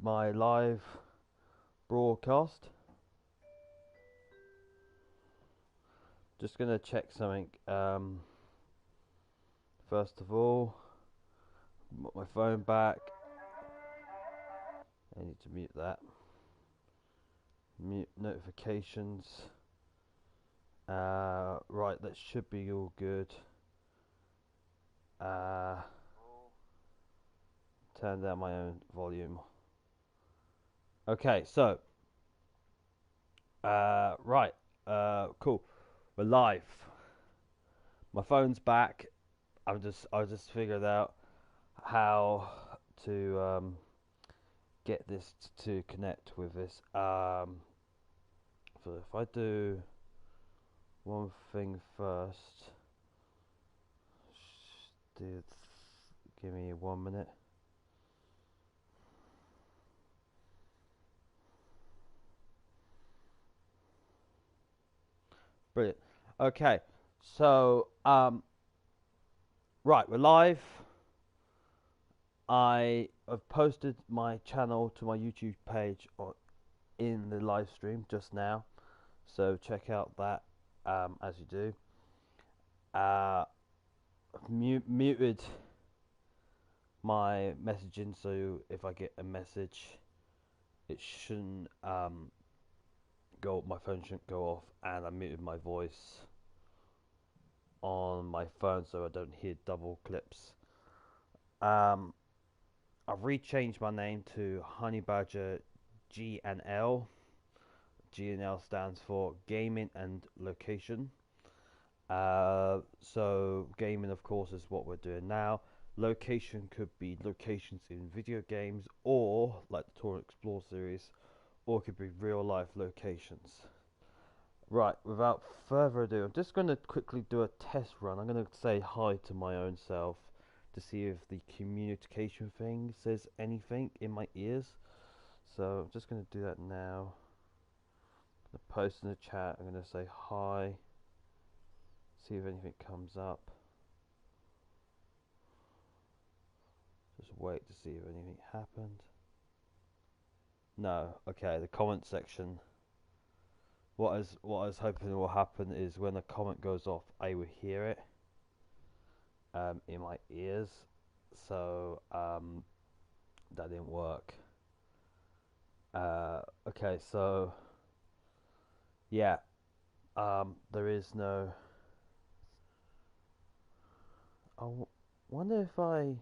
my live broadcast. Just gonna check something. First of all, put my phone back. I need to mute that. Mute notifications. Right, that should be all good. Turn down my own volume. Okay, so right, cool. We're live. My phone's back. I just figured out how to get this to connect with this. So if I do one thing first, give me 1 minute. Brilliant. Okay, so right, we're live. I have posted my channel to my YouTube page in the live stream just now, so check out that as you do. I've muted my messaging, so if I get a message, it shouldn't go. My phone shouldn't go off, and I muted my voice on my phone so I don't hear double clips. I've rechanged my name to Honey Badger GNL. GNL stands for Gaming and Location. So gaming, of course, is what we're doing now. Location could be locations in video games, or like the Tour Explore series, or it could be real life locations. Right, without further ado, I'm just going to quickly do a test run. I'm going to say hi to my own self to see if the communication thing says anything in my ears. So I'm just going to do that now. I'm going to post in the chat. I'm going to say hi. See if anything comes up. Just wait to see if anything happened. No. Okay, the comment section. What I was hoping will happen is when a comment goes off, I will hear it in my ears. So that didn't work. Okay, so yeah, there is no. Wonder if I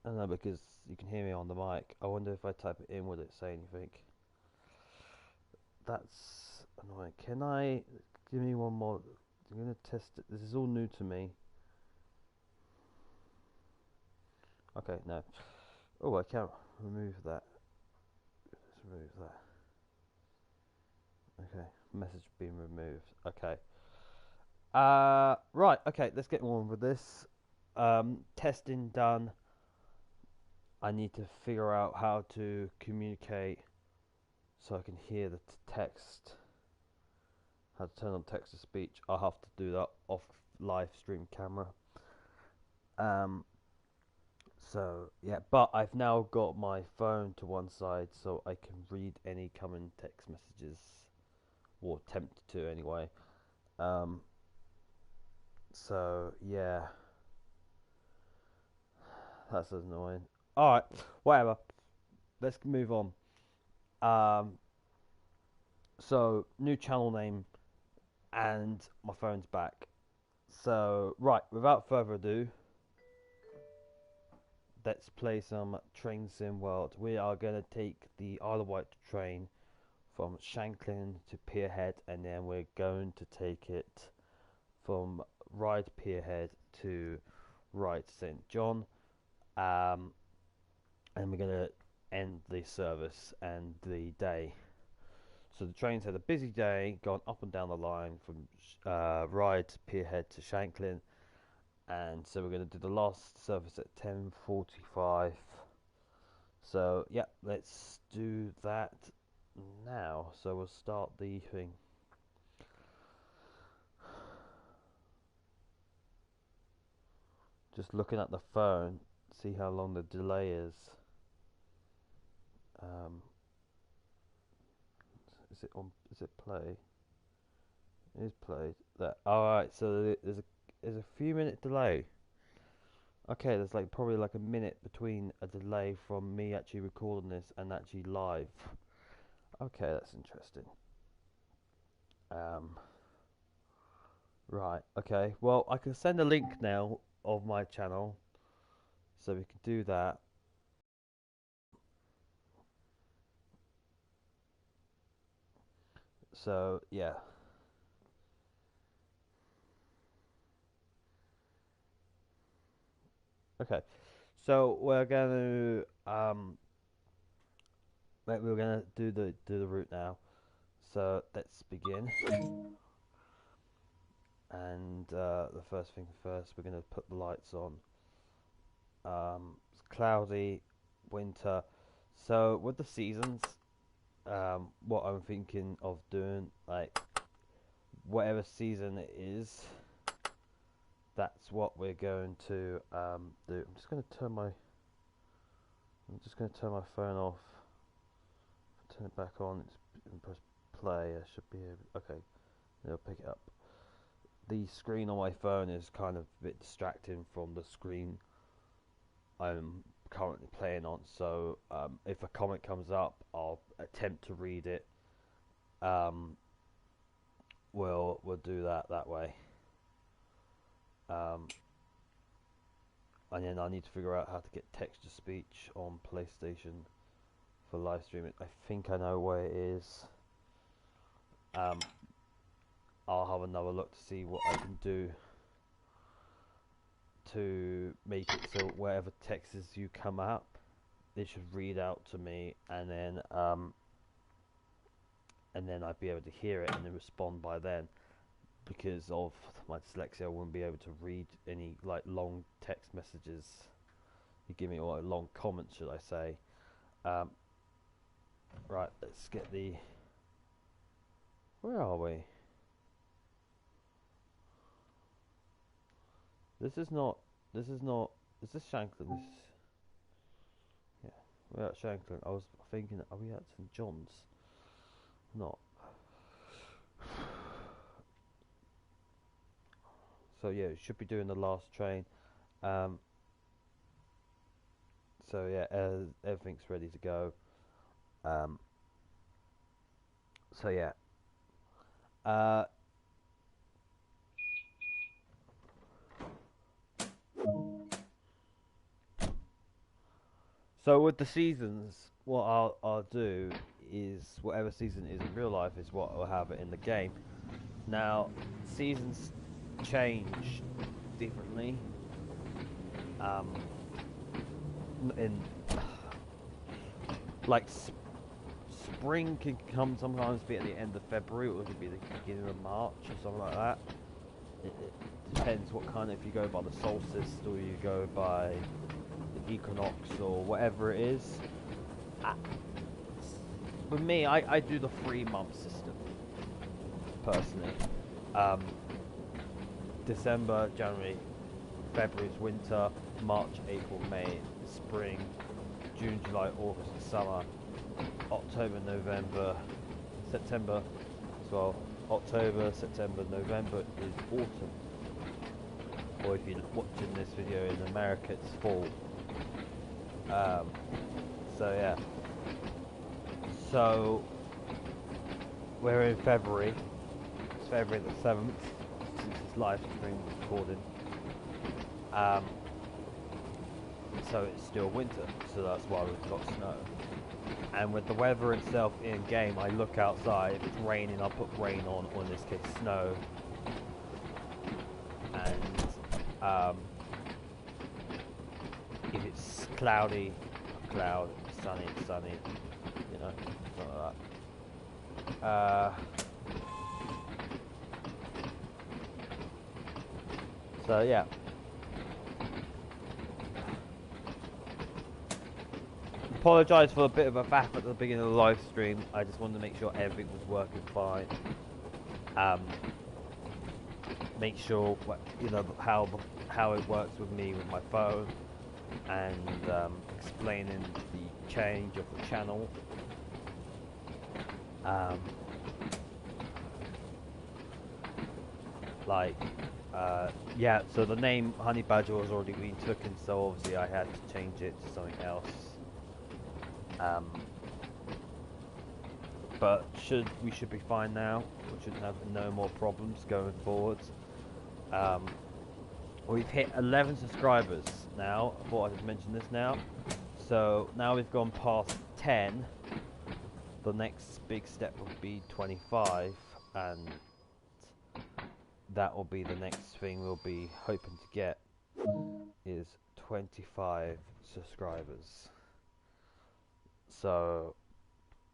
don't know, because you can hear me on the mic. I wonder if I type it in, would it say anything? That's annoying. Can I give me one more? I'm gonna test it. This is all new to me. Okay, no. Oh, I can't remove that. Just remove that. Okay, message being removed. Okay. Right. Okay, let's get on with this. Testing done. I need to figure out how to communicate so I can hear the text. How to turn on text to speech. I'll have to do that off live stream camera. So yeah, but I've now got my phone to one side so I can read any coming text messages, or attempt to anyway. Um, so yeah, that's annoying. All right, whatever. Let's move on. Um, so new channel name, and my phone's back. So right, without further ado, let's play some Train Sim World. We are gonna take the Isle of Wight train from Shanklin to Pierhead, and then we're going to take it from Ryde Pierhead to Ryde St John, and we're going to end the service and the day. So the trains had a busy day, going up and down the line from Ryde Pierhead to Shanklin, and so we're going to do the last service at 10:45. So yeah, let's do that now. So we'll start the thing. Just looking at the phone, see how long the delay is. Um, is it on? Is it play? It is played. That. All right. So there's a few minute delay. Okay, there's like probably like a minute between a delay from me actually recording this and actually live. Okay, that's interesting. Um, right. Okay. Well, I can send a link now of my channel, so we can do that. So yeah. Okay. So we're gonna do the route now. So let's begin. And the first thing first, we're gonna put the lights on. It's cloudy, winter. So with the seasons, what I'm thinking of doing, like whatever season it is, that's what we're going to do. I'm just gonna turn my phone off. Turn it back on. It's press play. I should be able. Okay, it'll pick it up. The screen on my phone is kind of a bit distracting from the screen I'm currently playing on. So if a comment comes up, I'll attempt to read it. We'll do that way. And then I need to figure out how to get text to speech on PlayStation for live streaming. I think I know where it is. I'll have another look to see what I can do to make it so wherever texts you come up, it should read out to me, and then I'd be able to hear it and then respond by then. Because of my dyslexia, I wouldn't be able to read any like long text messages you give me, or long comments, should I say. Right, let's get the. Where are we? This is not. This is not. Is this Shanklin? This. Yeah, we're at Shanklin. I was thinking, are we at St John's? Not. So yeah, it should be doing the last train. So yeah, everything's ready to go. So yeah. So with the seasons, what I'll do is whatever season is in real life is what I'll have it in the game. Now, seasons change differently. In like spring can come sometimes be at the end of February, or it could be the beginning of March or something like that. It depends what kind of, if you go by the solstice or you go by the equinox or whatever it is. For me, I do the 3-month system personally. December, January, February is winter, March, April, May is spring, June, July, August is summer, October, November, September as well. October, September, November is autumn. Or if you're watching this video in America, it's fall. So yeah. So we're in February. It's February the 7th since this live stream recording. So it's still winter, so that's why we've got snow. And with the weather itself in game, I look outside, if it's raining, I'll put rain on, or in this case snow. And if it's cloudy, cloud, sunny, sunny, you know, something like that. So yeah. Apologise for a bit of a faff at the beginning of the live stream. I just wanted to make sure everything was working fine. Make sure, you know, how it works with me with my phone, and explaining the change of the channel. Yeah, so the name Honey Badger was already been taken, so obviously I had to change it to something else. But we should be fine now. We shouldn't have no more problems going forwards. We've hit 11 subscribers now. I thought I'd mention this now. So now we've gone past 10. The next big step will be 25, and that will be the next thing we'll be hoping to get, is 25 subscribers. So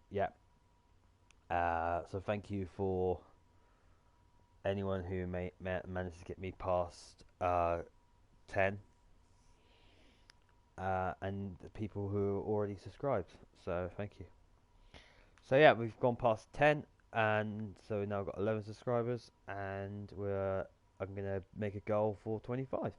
yeah, so thank you for anyone who managed to get me past 10, and the people who already subscribed, so thank you. So yeah, we've gone past 10, and so we've now got 11 subscribers, and I'm gonna make a goal for 25.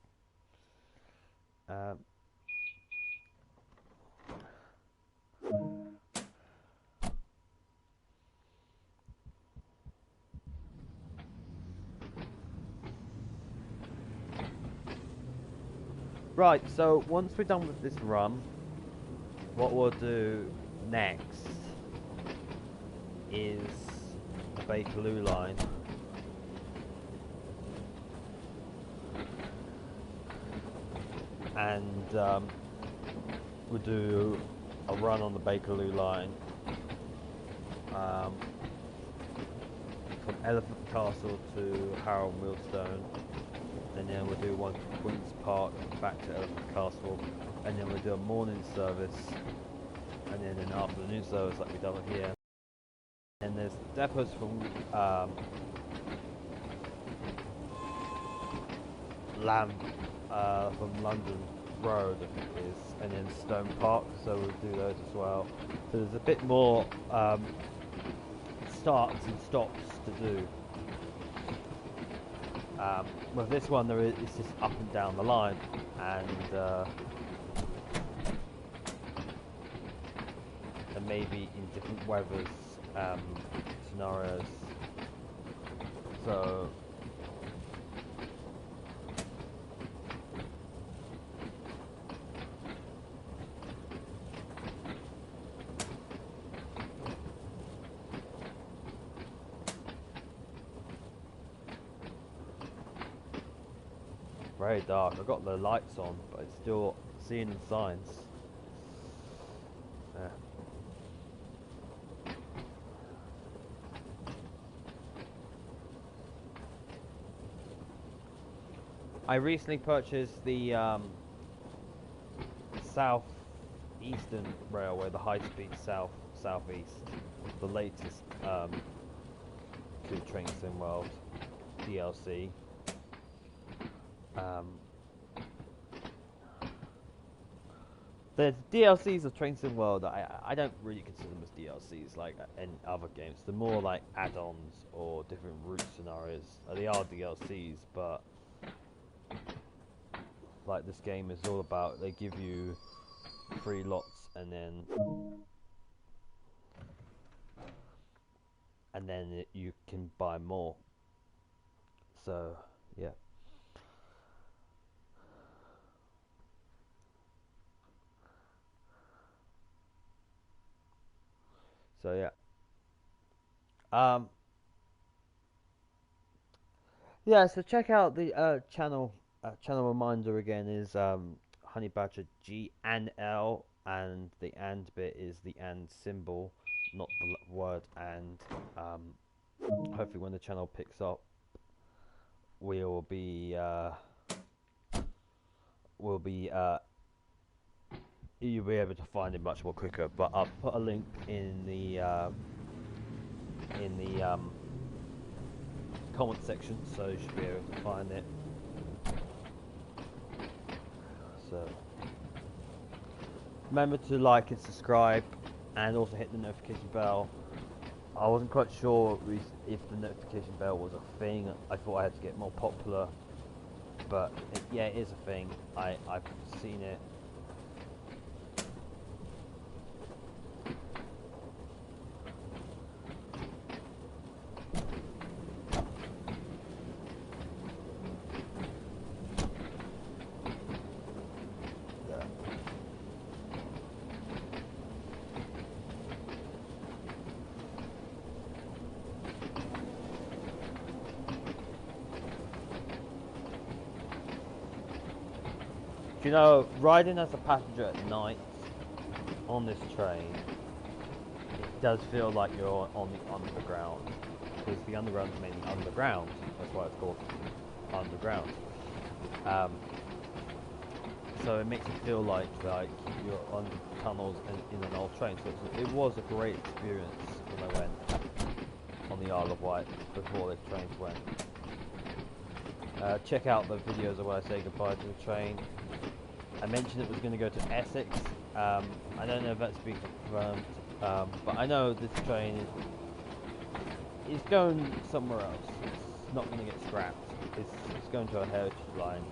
Right, so once we're done with this run, what we'll do next is the Bakerloo line. And we'll do a run on the Bakerloo line from Elephant Castle to Harrow and Millstone, and then we'll do one from Queen's Park back to Elephant Castle, and then we'll do a morning service, and then an afternoon service like we've done here. And there's depots from from London Road, I think it is, and then Stone Park, so we'll do those as well. So there's a bit more starts and stops to do. With this one, it's just up and down the line, and maybe in different weathers scenarios. So very dark. I've got the lights on, but it's still seeing the signs. Yeah. I recently purchased the South-Eastern Railway, the high-speed South-East, the latest to Train Sim World DLC. The DLCs of Train Sim World, I don't really consider them as DLCs like in other games. They're more like add-ons or different route scenarios. They are DLCs, but like this game is all about, they give you 3 lots and then you can buy more. So yeah. So yeah. Yeah, so check out the channel reminder again is Honey Badger G and L, and the and bit is the and symbol, not the word and. Hopefully when the channel picks up, you'll be able to find it much more quicker. But I'll put a link in the comment section, so you should be able to find it. So remember to like and subscribe, and also hit the notification bell. I wasn't quite sure if the notification bell was a thing. I thought I had to get more popular, but yeah, it is a thing. I've seen it. You know, riding as a passenger at night on this train, it does feel like you're on the underground, because the underground is mainly underground. That's why it's called underground. So it makes it feel like you're on tunnels in an old train. So it was a great experience when I went on the Isle of Wight before the trains went. Check out the videos of where I say goodbye to the train. I mentioned it was going to go to Essex. I don't know if that's been confirmed, but I know this train is going somewhere else. It's not going to get scrapped. It's going to a heritage line.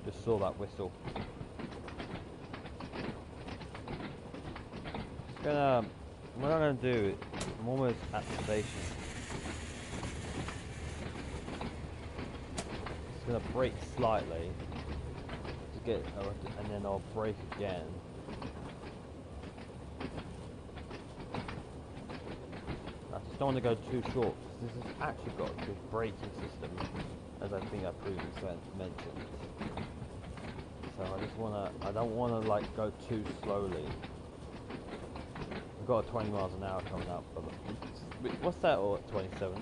Just saw that whistle. What I'm gonna do, I'm almost at the station. It's gonna brake slightly to get, and then I'll brake again. I just don't want to go too short, because this has actually got a good braking system, as I think I previously mentioned. So I don't wanna like go too slowly. I've got a 20 miles an hour coming up, but what's that, or 27?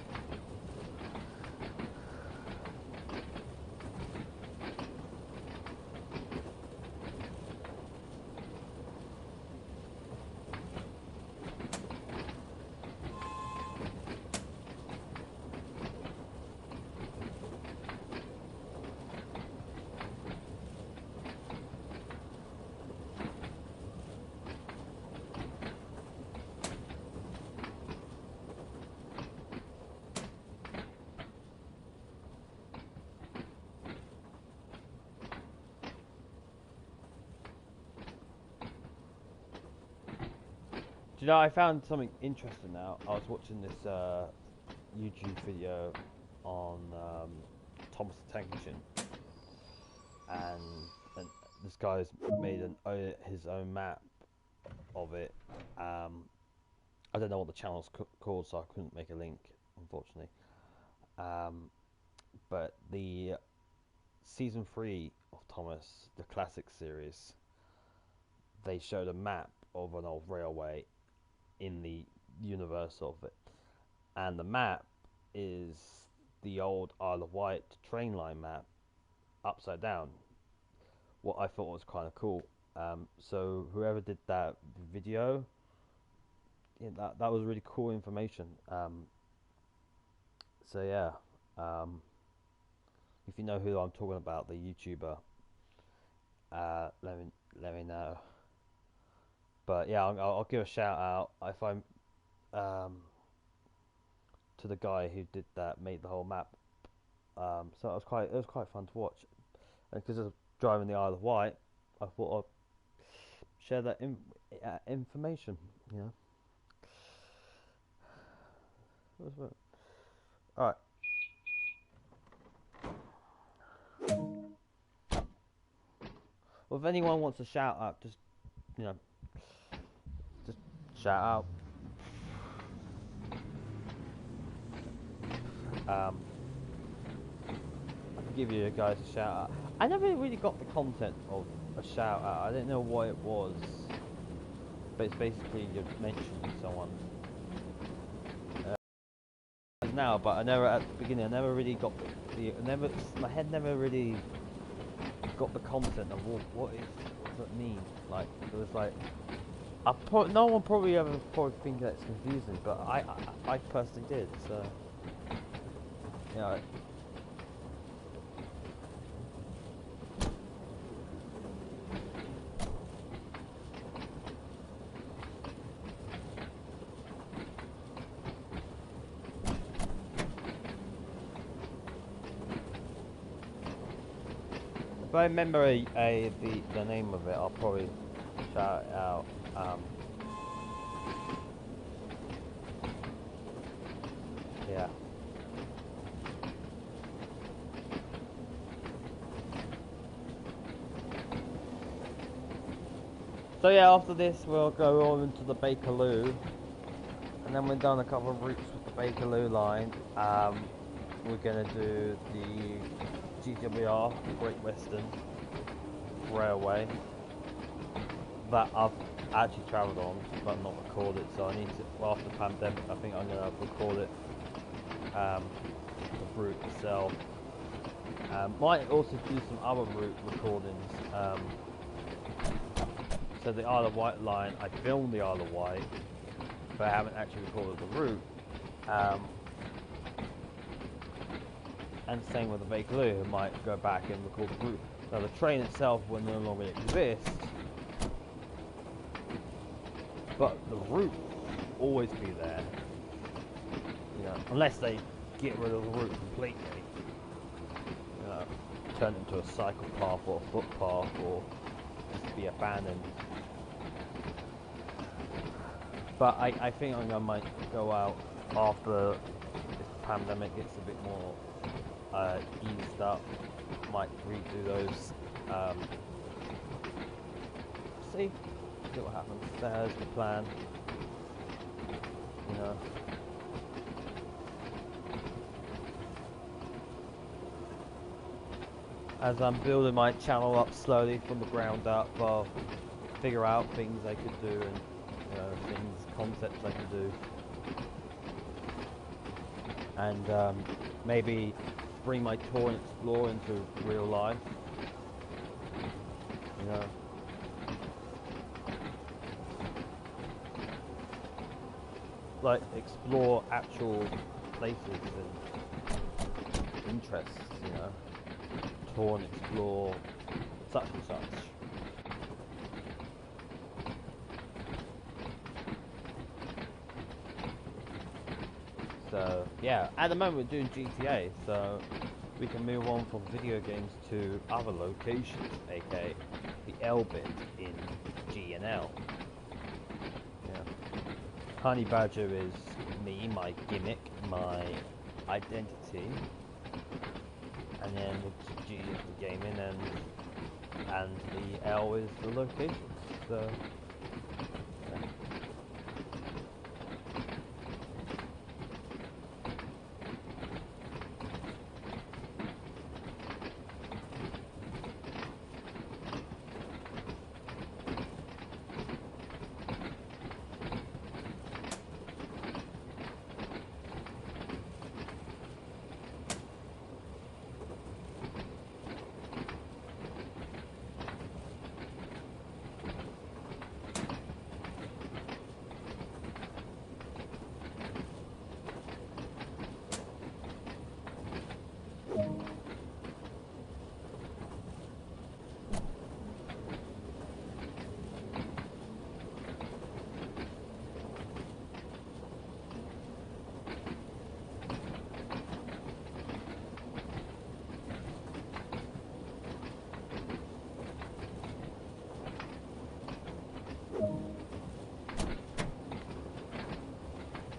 Do you know, I found something interesting now. I was watching this YouTube video on Thomas the Tank Engine, and this guy's made his own map of it. I don't know what the channel's called, so I couldn't make a link, unfortunately. But the season 3 of Thomas, the classic series, they showed a map of an old railway in the universe of it, and the map is the old Isle of Wight train line map upside down. What I thought was kind of cool. So whoever did that video, yeah, that was really cool information. So yeah, if you know who I'm talking about, the YouTuber, let me know. But yeah, I'll give a shout out if I'm to the guy who did that, made the whole map. So it was quite fun to watch, and because I was driving the Isle of Wight, I thought I'd share that information. You know. All right. Well, if anyone wants to shout out, just shout out. I can give you guys a shout out. I never really got the content of a shout out. I didn't know what it was, but it's basically you're mentioning someone. Now, but I never at the beginning. I never really got my head never really got the content of what does it mean. Like it was like. No one probably ever think that's confusing, but I personally did. So, yeah. If I remember the name of it, I'll probably shout it out. Yeah. So yeah, after this we'll go on into the Bakerloo, and then we've done a couple of routes with the Bakerloo line. We're gonna do the GWR, the Great Western Railway, that I've actually travelled on but not recorded, so I need to, well, after the pandemic I think I'm gonna record it, the route itself. Might also do some other route recordings. So the Isle of Wight line, I filmed the Isle of Wight, but I haven't actually recorded the route. And same with the Bakerloo, I might go back and record the route. Now the train itself will no longer exist, but the route will always be there. You know, unless they get rid of the route completely. You know, turn it into a cycle path or a footpath, or just be abandoned. But I think I might go out after this pandemic gets a bit more eased up. Might redo those. See what happens. There's the plan. You know. As I'm building my channel up slowly from the ground up, I'll figure out things I could do and concepts I could do, and maybe bring my tour and explore into real life. You know, like explore actual places and interests. You know, tour and explore such and such. So yeah, at the moment we're doing GTA, so we can move on from video games to other locations, aka the L bit in G and L. Yeah. Honey Badger is me, my gimmick, my identity, and then the G is the gaming, and the L is the location. So.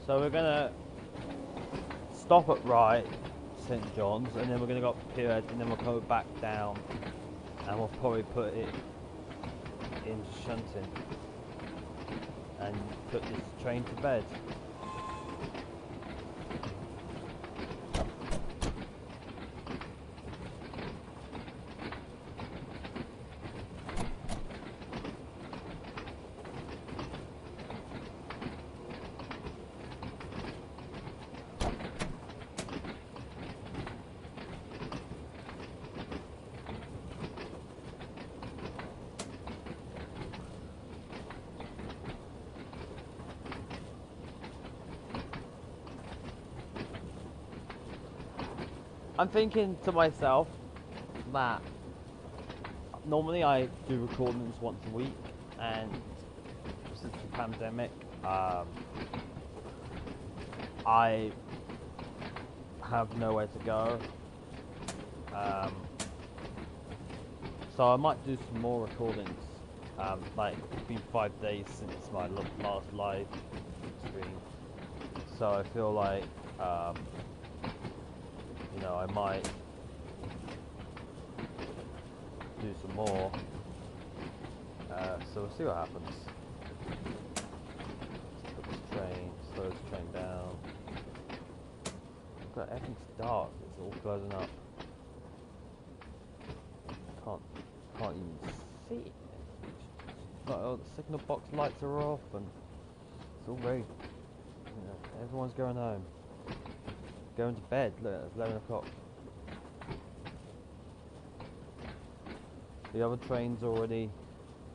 So we're gonna stop at right St John's, and then we're gonna go up here, and then we'll go back down, and we'll probably put it into shunting and put this train to bed. I'm thinking to myself that normally I do recordings once a week, and since the pandemic, I have nowhere to go. So I might do some more recordings. Like it's been 5 days since my last live stream, so I feel like you know, I might do some more. So we'll see what happens. Let's put this train, slow this train down. God, everything's dark. It's all closing up. Can't even see it. Like, oh, the signal box lights are off, and it's all very. You know, everyone's going home, going to bed. Look, it's 11 o'clock. The other train's already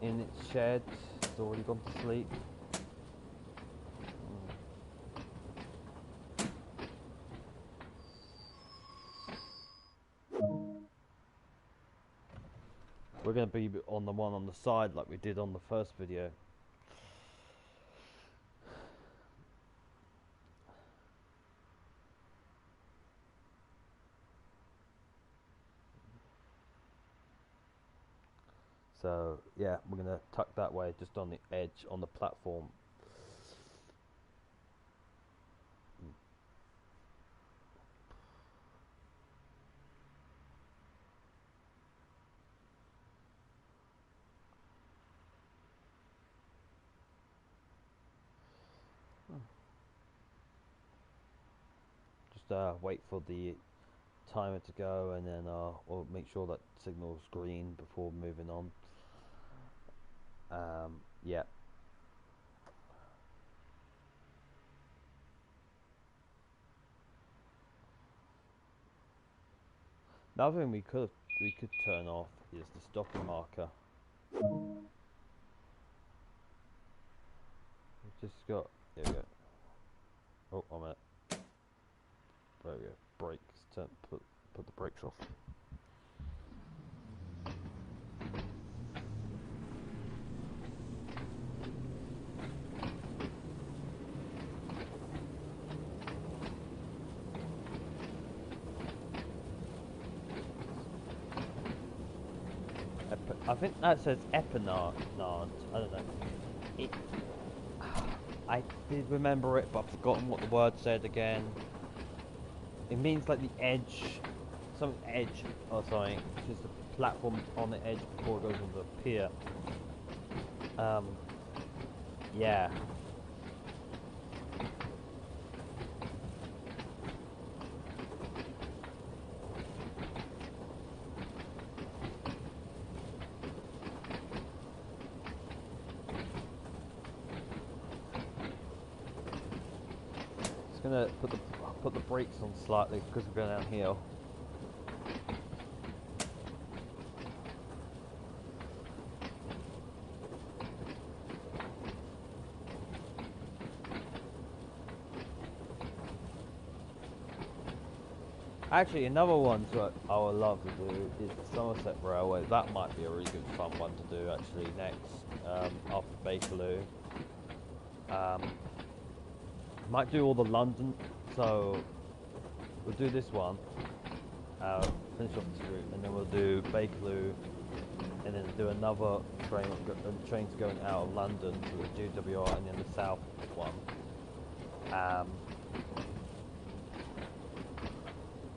in its shed. It's already gone to sleep. We're going to be on the one on the side like we did on the first video. So yeah, we're going to tuck that way, just on the edge, on the platform. Just wait for the timer to go, and then we'll make sure that signal's green before moving on. Yeah. Another thing we could turn off is the stopping marker. We've just got, there we go. Oh, I'm at. There we go. Brakes. Put the brakes off. I think that says Epinard. I don't know. I did remember it, but I've forgotten what the word said again. It means like the edge, some edge or something, which is the platform on the edge before it goes on the pier. Yeah. Just gonna put the brakes on slightly because we're going downhill. Actually, another one that I would love to do is the Somerset Railway. That might be a really good fun one to do actually next, after Bakerloo. Might do all the London, so we'll do this one, finish off this route, and then we'll do Bakerloo, and then do another trains going out of London to the GWR, and then the south one.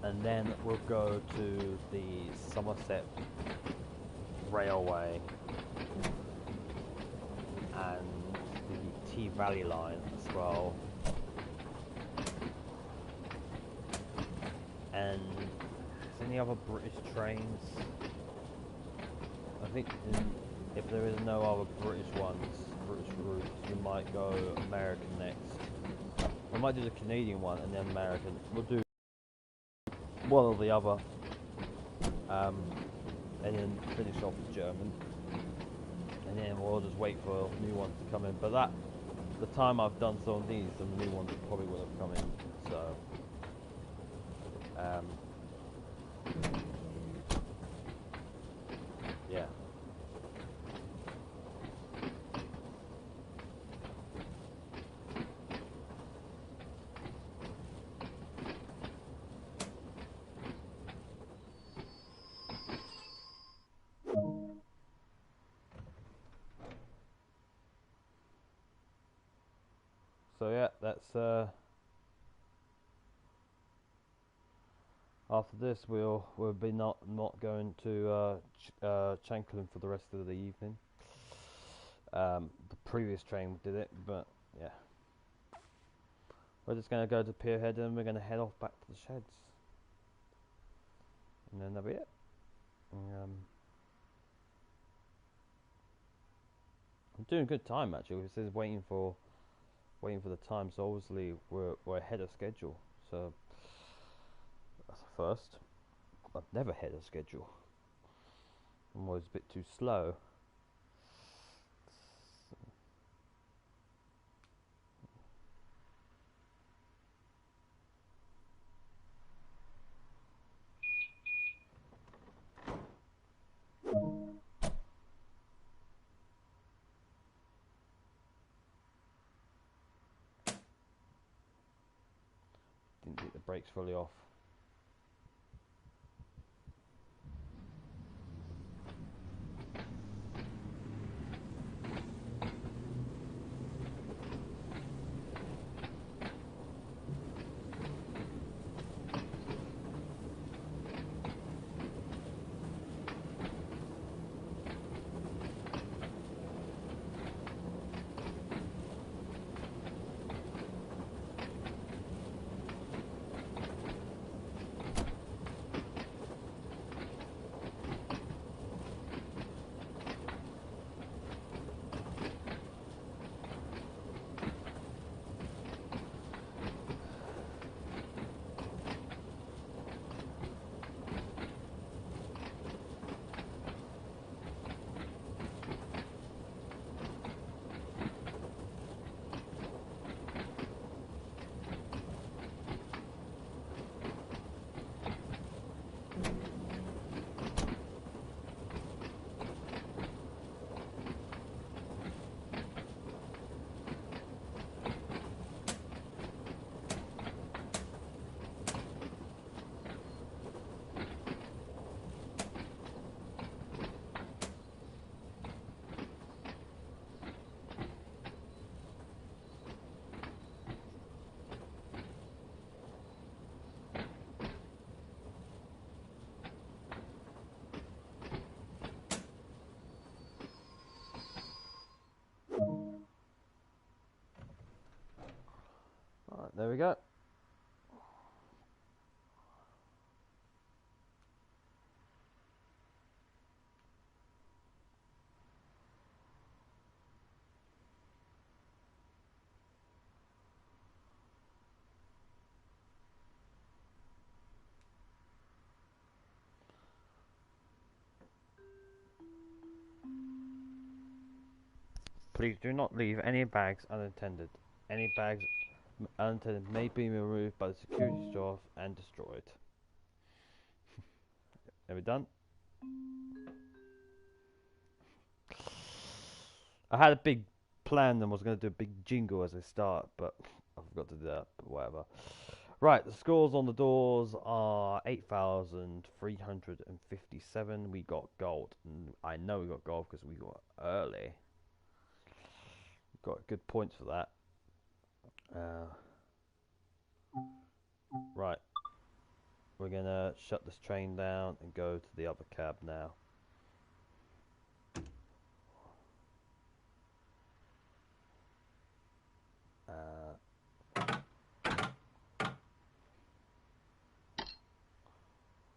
And then we'll go to the Somerset Railway and the T Valley line as well. And any other British trains? I think if there is no other British routes, we might go American next. We might do the Canadian one and then American. We'll do one or the other, and then finish off with German, and then we'll just wait for new ones to come in. But the time I've done some of these, the new ones probably will have come in. So, yeah. So yeah, that's after this we'll be not going to Shanklin for the rest of the evening. The previous train did it, but yeah, we're just gonna go to Pierhead and we're gonna head off back to the sheds, and then that'll be it. I'm doing a good time actually. It says waiting for the time, so obviously we're ahead of schedule. So that's a first. I've never ahead of schedule. I'm always a bit too slow. Didn't get the brakes fully off. Alright, there we go. Please do not leave any bags unattended. Any bags unattended may be removed by the security staff and destroyed. Are we done? I had a big plan and was going to do a big jingle as I start, but I forgot to do that, but whatever. Right, the scores on the doors are 8,357. We got gold. And I know we got gold because we got early. Got good points for that. Right. We're going to shut this train down and go to the other cab now.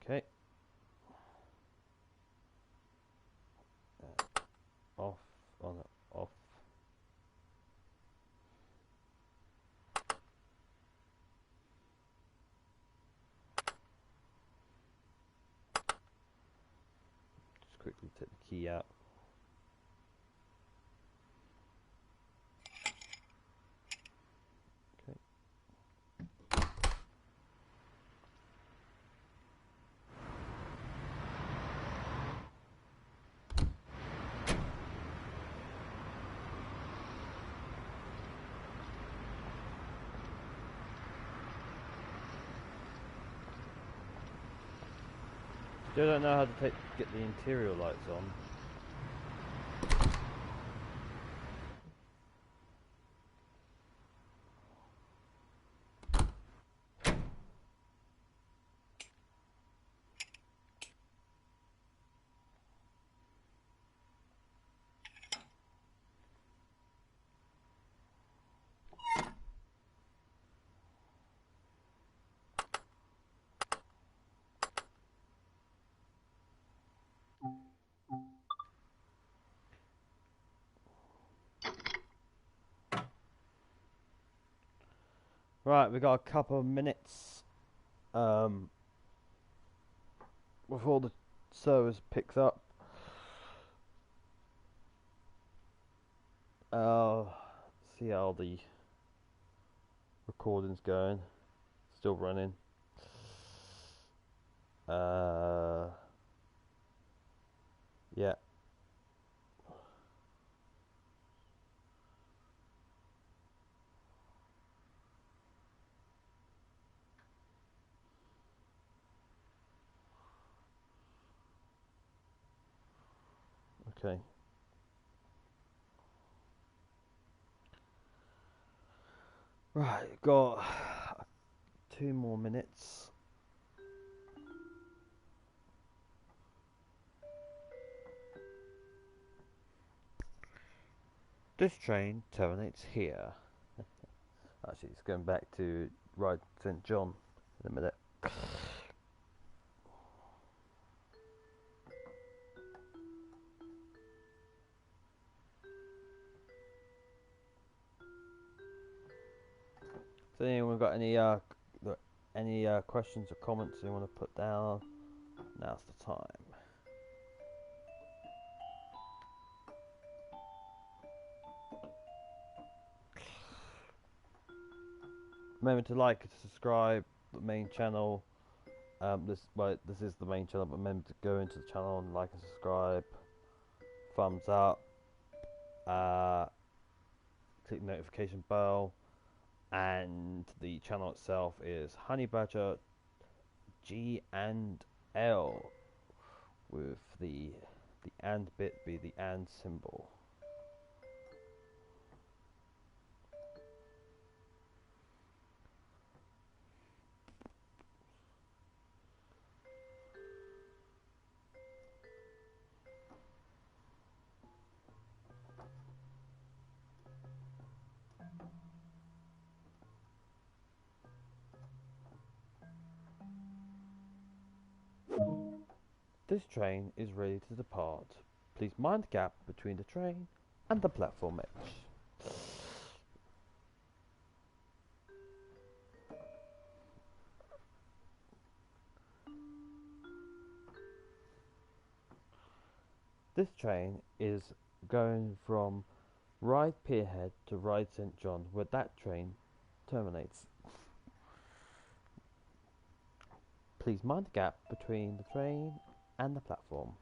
Okay. Off, on, off. Just quickly take the key out. Okay. Still don't know how to get the interior lights on. Right, we got a couple of minutes before the service picks up. See how the recording's going. Still running. Yeah. Okay. Right, got 2 more minutes. This train terminates here. Actually, it's going back to Ride St John in a minute. So anyone got any questions or comments you want to put down? Now's the time. Remember to like and subscribe the main channel. This is the main channel, but remember to go into the channel and like and subscribe. Thumbs up. Click the notification bell. And the channel itself is Honey Badger G and L, with the and bit be the and symbol. This train is ready to depart. Please mind the gap between the train and the platform edge. This train is going from Ryde Pierhead to Ryde St John, where that train terminates. Please mind the gap between the train and the platform.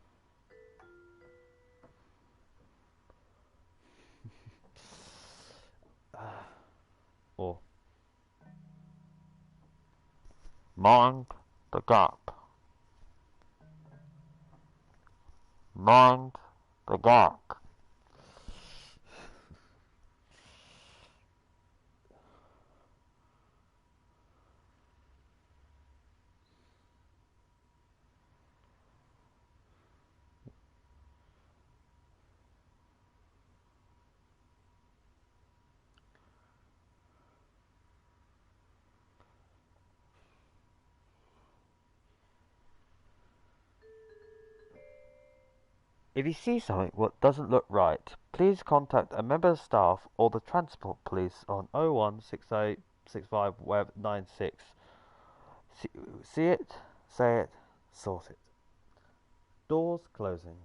Or mind the gap. Mind the gap. If you see something what doesn't look right, please contact a member of staff or the transport police on 01686596. See it, say it, sort it. Doors closing.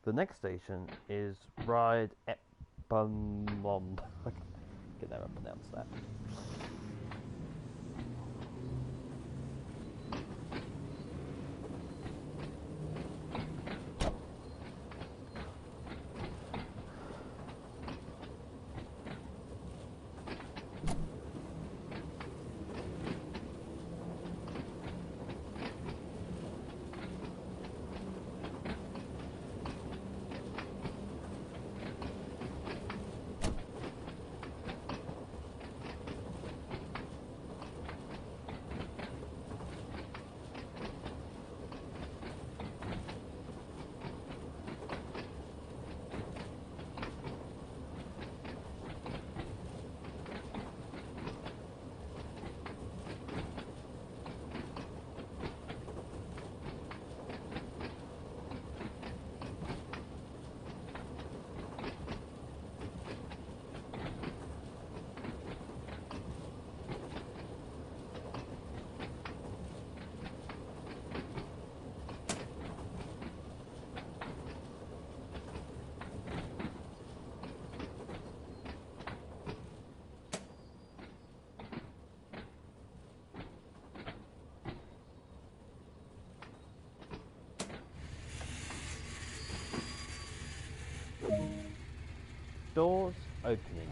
The next station is Ryde Epsom. I can never pronounce that. Doors opening.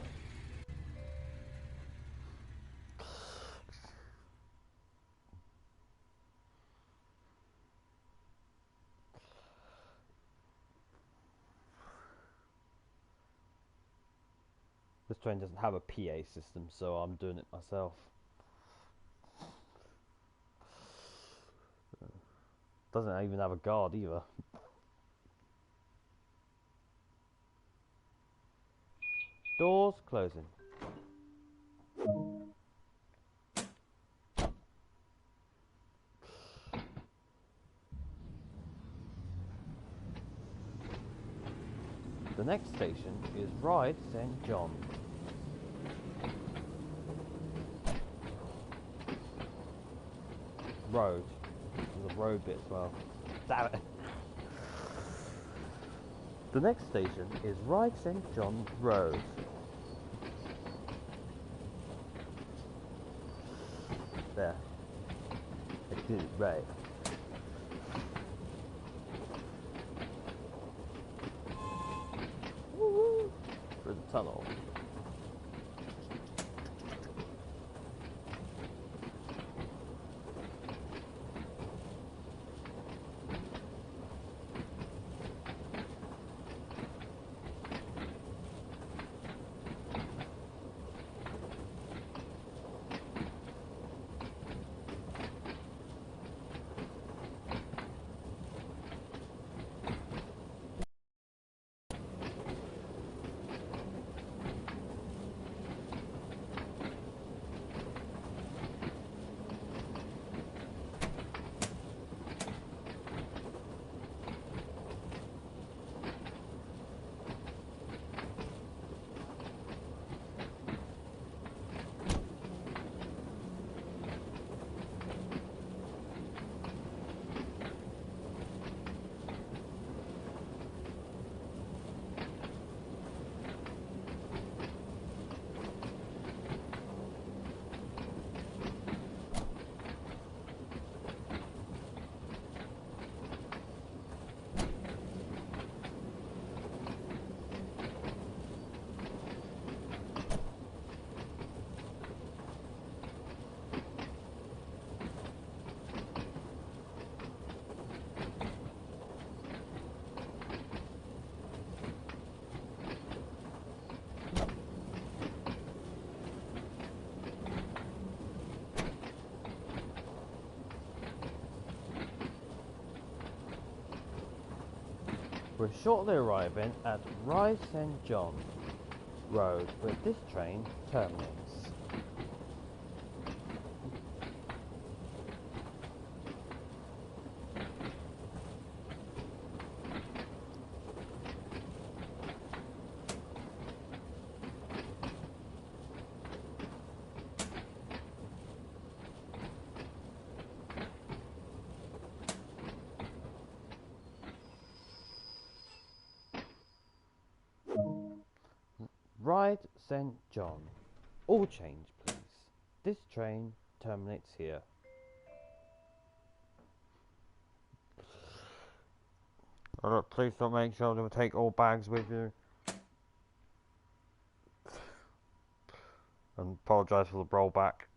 This train doesn't have a PA system, so I'm doing it myself. Doesn't even have a guard either. Doors closing. The next station is Ryde St. John. Road. There's a road bit as well. Damn it. The next station is Ryde St. John Road. There. I did it right. Woo-woo. Through the tunnel. We're shortly arriving at Ryde St. John Road, where this train terminates. Ryde St. John. All change, please. This train terminates here. Oh, look, please don't make sure to take all bags with you. And apologise for the rollback.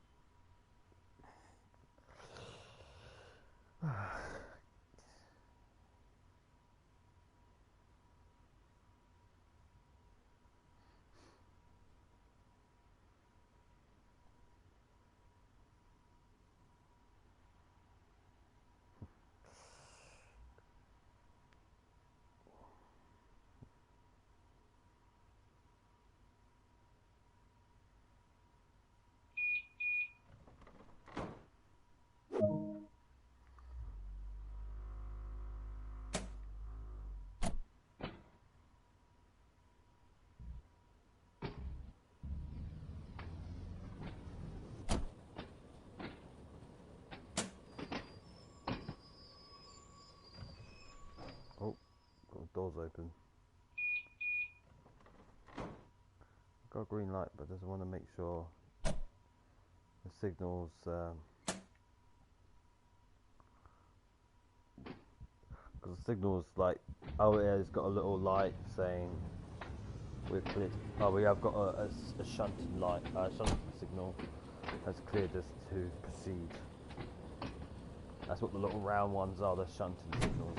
Oh, got the doors open. Got a green light, but just want to make sure the signals. Because the signal's like, oh yeah, it's got a little light saying We've cleared. Oh, we have got a shunting light, shunting signal has cleared us to proceed. That's what the little round ones are, the shunting signals.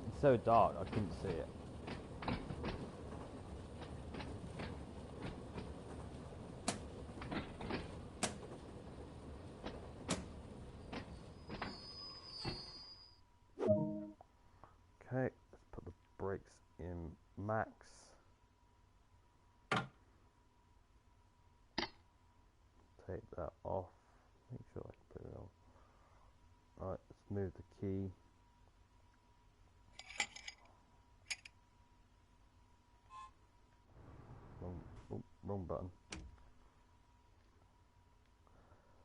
It's so dark, I couldn't see it. Okay, let's put the brakes in max. Take that off. Make sure I can put it on. Alright, let's move the key. Wrong button.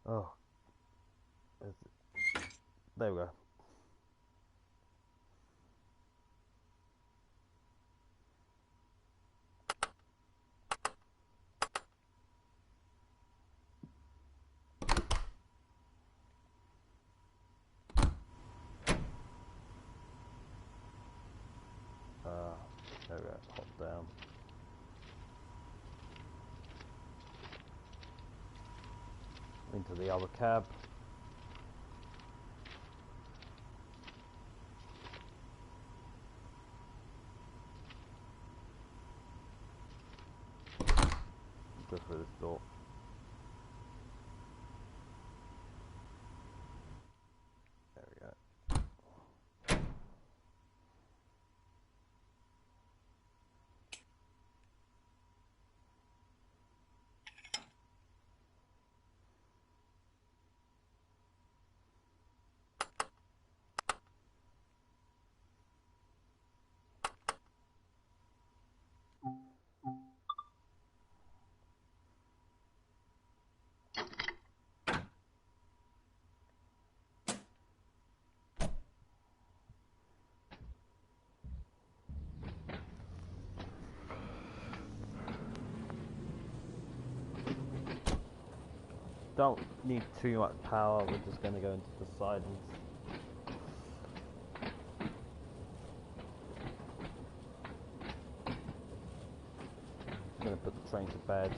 Oh, there we go. There we go. Hop down. Into the other cab. Go through this door. There we go. Don't need too much power, we're just going to go into the sidings. I'm going to put the train to bed.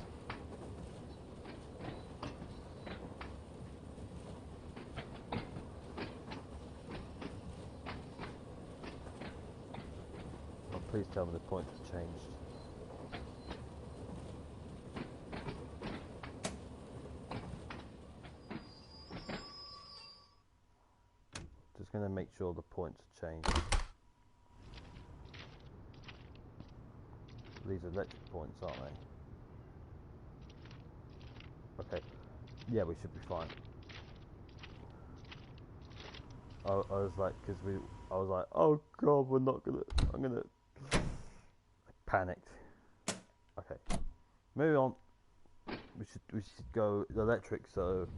Oh, please tell me the points have changed. Just going to make sure the points are changed. These are electric points, aren't they? Okay. Yeah, we should be fine. I was like, I was like, oh god, we're not gonna, I panicked. Okay. Moving on. We should go electric, so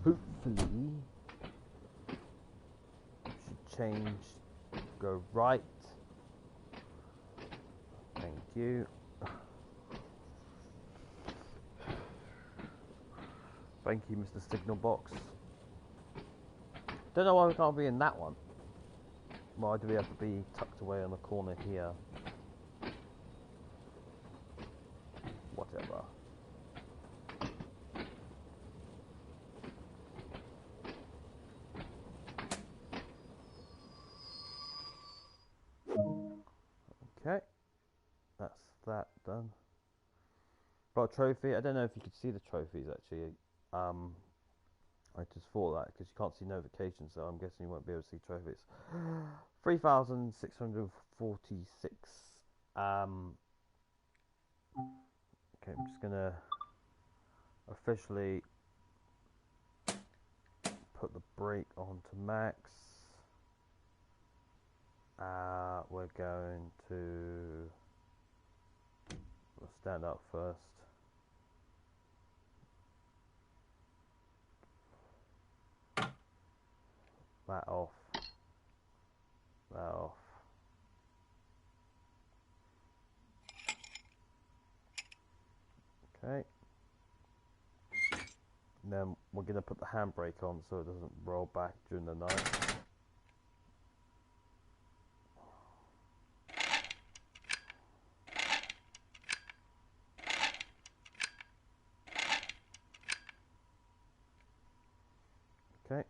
hopefully should change, go right. Thank you. Thank you, Mr. Signal Box. Don't know why we can't be in that one. Why do we have to be tucked away on the corner here? Whatever. Okay, that's that done. Got a trophy. I don't know if you could see the trophies actually. I just thought that because you can't see notifications, so I'm guessing you won't be able to see trophies. 3,646. Okay, I'm just gonna officially put the brake onto max. We're going to stand up first. That off. That off. Okay. And then we're going to put the handbrake on so it doesn't roll back during the night. Okay.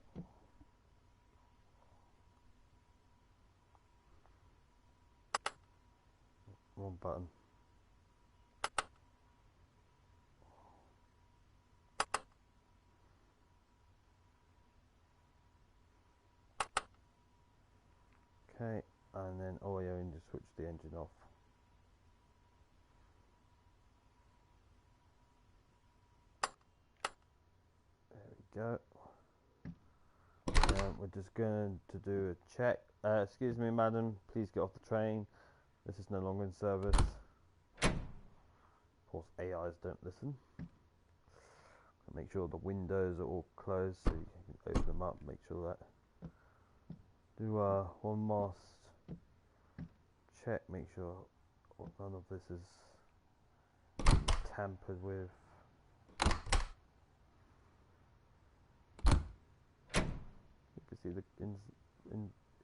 Wrong button. Okay, and then you need to switch the engine off. There we go. And we're just going to do a check. Excuse me, madam, please get off the train. This is no longer in service. Of course, AIs don't listen. Make sure the windows are all closed so you can open them up. Make sure that. Do one last check. Make sure none of this is tampered with. You can see the in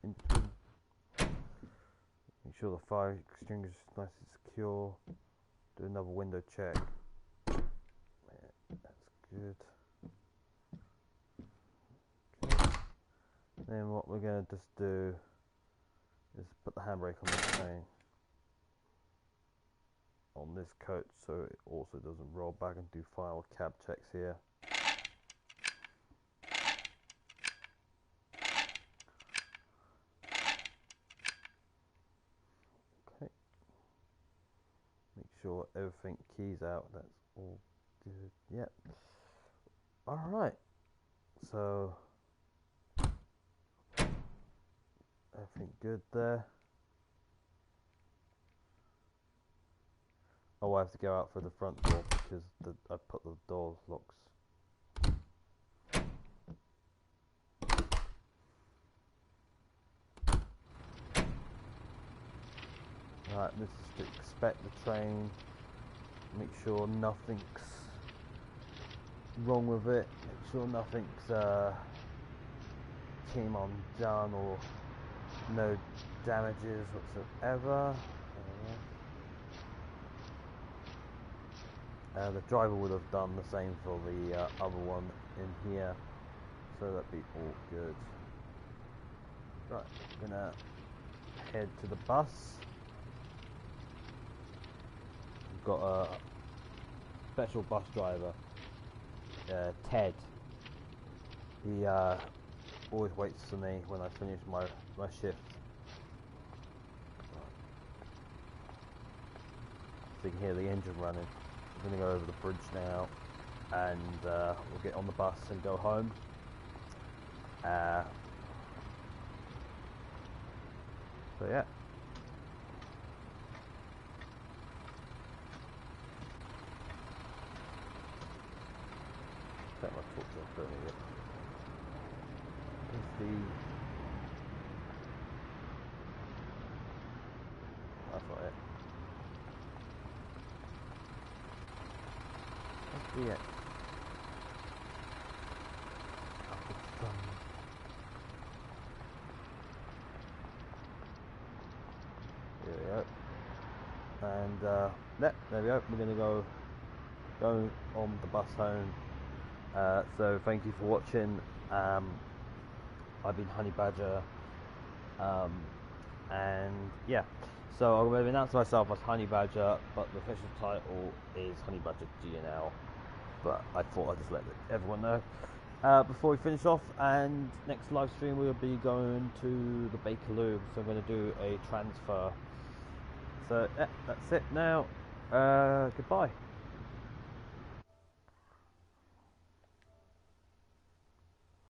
between. Make sure the fire extinguisher is nice and secure. Do another window check. Yeah, that's good. Okay. Then what we're going to just do is put the handbrake on this thing, on this coach, so it also doesn't roll back, and do final cab checks here. Okay. Make sure everything keys out. That's all good. Yep. Alright. So everything good there. Oh, I have to go out for the front door because I put the door locks. Right, this is to inspect the train. Make sure nothing's wrong with it. Make sure nothing's came undone or no damages whatsoever. The driver would have done the same for the other one in here, so that'd be all good. Right, I'm gonna head to the bus. We've got a special bus driver, Ted. He always waits for me when I finish my shift. So you can hear the engine running. I'm going to go over the bridge now, and we'll get on the bus and go home. So yeah. Take my torch off, don't need it. That's not it. Yeah. There we go. And there we go. We're going to go on the bus home. So thank you for watching. I've been Honey Badger, and yeah. So I'm going to announce myself as Honey Badger, but the official title is Honey Badger GNL. But I thought I'd just let everyone know before we finish off. And next live stream we'll be going to the Bakerloo, so I'm going to do a transfer. So yeah, that's it now. Goodbye.